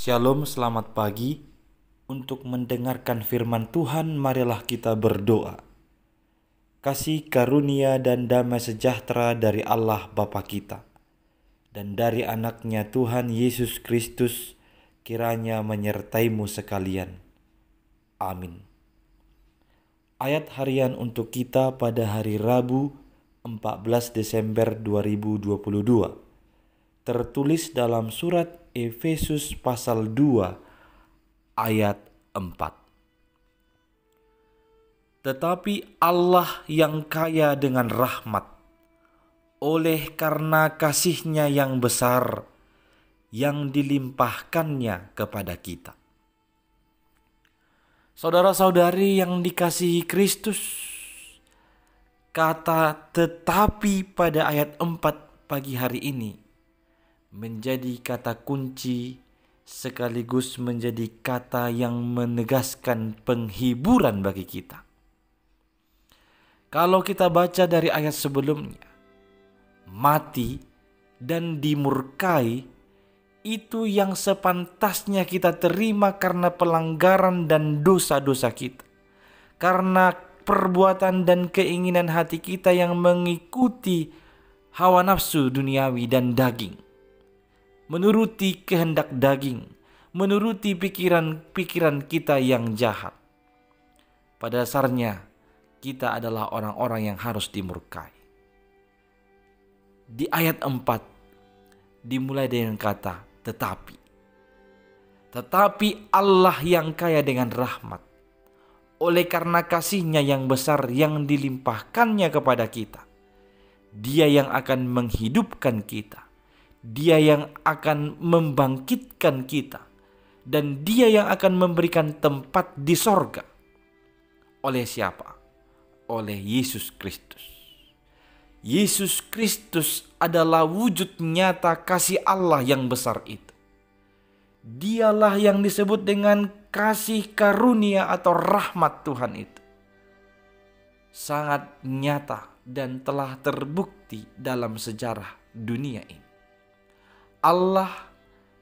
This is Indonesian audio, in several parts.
Shalom, selamat pagi. Untuk mendengarkan firman Tuhan, marilah kita berdoa. Kasih karunia dan damai sejahtera dari Allah Bapa kita dan dari anaknya Tuhan Yesus Kristus kiranya menyertaimu sekalian. Amin. Ayat harian untuk kita pada hari Rabu 14 Desember 2022 tertulis dalam surat Efesus pasal 2 ayat 4. Tetapi Allah yang kaya dengan rahmat, oleh karena kasih-Nya yang besar, yang dilimpahkannya kepada kita. Saudara-saudari yang dikasihi Kristus, kata tetapi pada ayat 4 pagi hari ini menjadi kata kunci sekaligus menjadi kata yang menegaskan penghiburan bagi kita. Kalau kita baca dari ayat sebelumnya, mati dan dimurkai itu yang sepantasnya kita terima karena pelanggaran dan dosa-dosa kita. Karena perbuatan dan keinginan hati kita yang mengikuti hawa nafsu duniawi dan daging. Menuruti kehendak daging, menuruti pikiran-pikiran kita yang jahat. Pada dasarnya, kita adalah orang-orang yang harus dimurkai. Di ayat 4, dimulai dengan kata tetapi. Tetapi Allah yang kaya dengan rahmat, oleh karena kasih-Nya yang besar yang dilimpahkannya kepada kita, Dia yang akan menghidupkan kita. Dia yang akan membangkitkan kita, dan Dia yang akan memberikan tempat di sorga. Oleh siapa? Oleh Yesus Kristus. Yesus Kristus adalah wujud nyata kasih Allah yang besar itu. Dialah yang disebut dengan kasih karunia atau rahmat Tuhan itu. Sangat nyata dan telah terbukti dalam sejarah dunia ini. Allah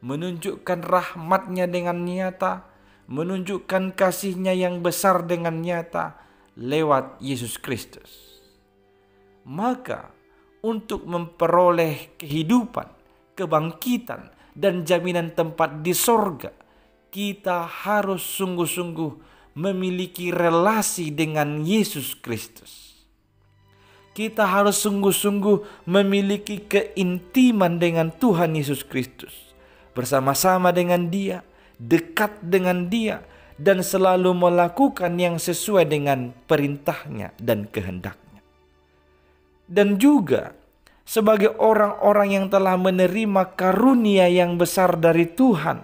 menunjukkan rahmat-Nya dengan nyata, menunjukkan kasih-Nya yang besar dengan nyata lewat Yesus Kristus. Maka untuk memperoleh kehidupan, kebangkitan, dan jaminan tempat di sorga, kita harus sungguh-sungguh memiliki relasi dengan Yesus Kristus. Kita harus sungguh-sungguh memiliki keintiman dengan Tuhan Yesus Kristus. Bersama-sama dengan Dia, dekat dengan Dia, dan selalu melakukan yang sesuai dengan perintah-Nya dan kehendak-Nya. Dan juga sebagai orang-orang yang telah menerima karunia yang besar dari Tuhan,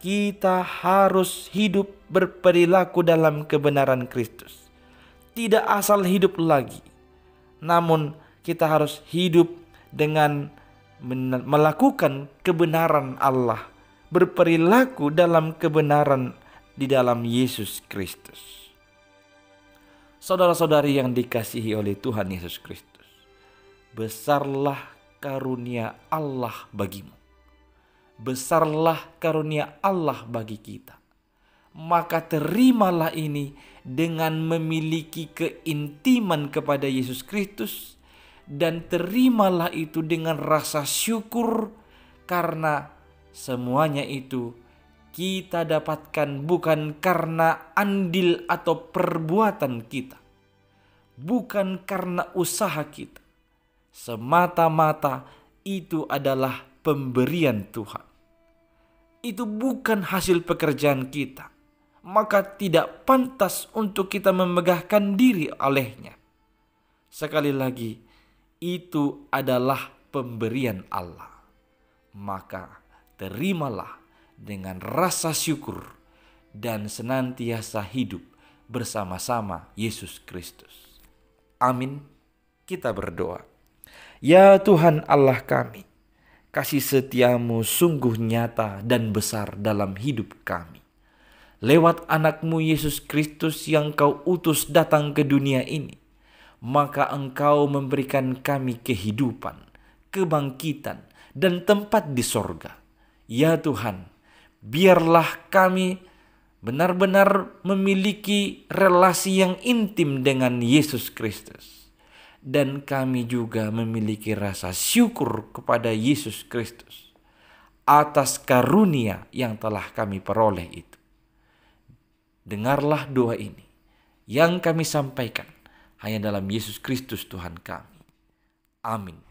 kita harus hidup berperilaku dalam kebenaran Kristus. Tidak asal hidup lagi, namun kita harus hidup dengan melakukan kebenaran Allah, berperilaku dalam kebenaran di dalam Yesus Kristus. Saudara-saudari yang dikasihi oleh Tuhan Yesus Kristus, besarlah karunia Allah bagimu. Besarlah karunia Allah bagi kita. Maka terimalah ini dengan memiliki keintiman kepada Yesus Kristus, dan terimalah itu dengan rasa syukur karena semuanya itu kita dapatkan bukan karena andil atau perbuatan kita, bukan karena usaha kita, semata-mata itu adalah pemberian Tuhan. Itu bukan hasil pekerjaan kita, maka tidak pantas untuk kita memegahkan diri olehnya. Sekali lagi, itu adalah pemberian Allah. Maka terimalah dengan rasa syukur dan senantiasa hidup bersama-sama Yesus Kristus. Amin. Kita berdoa. Ya Tuhan Allah kami, kasih setiamu sungguh nyata dan besar dalam hidup kami. Lewat anakmu Yesus Kristus yang kau utus datang ke dunia ini, maka engkau memberikan kami kehidupan, kebangkitan, dan tempat di sorga. Ya Tuhan, Biarlah kami benar-benar memiliki relasi yang intim dengan Yesus Kristus. Dan kami juga memiliki rasa syukur kepada Yesus Kristus atas karunia yang telah kami peroleh itu. Dengarlah doa ini yang kami sampaikan hanya dalam Yesus Kristus Tuhan kami. Amin.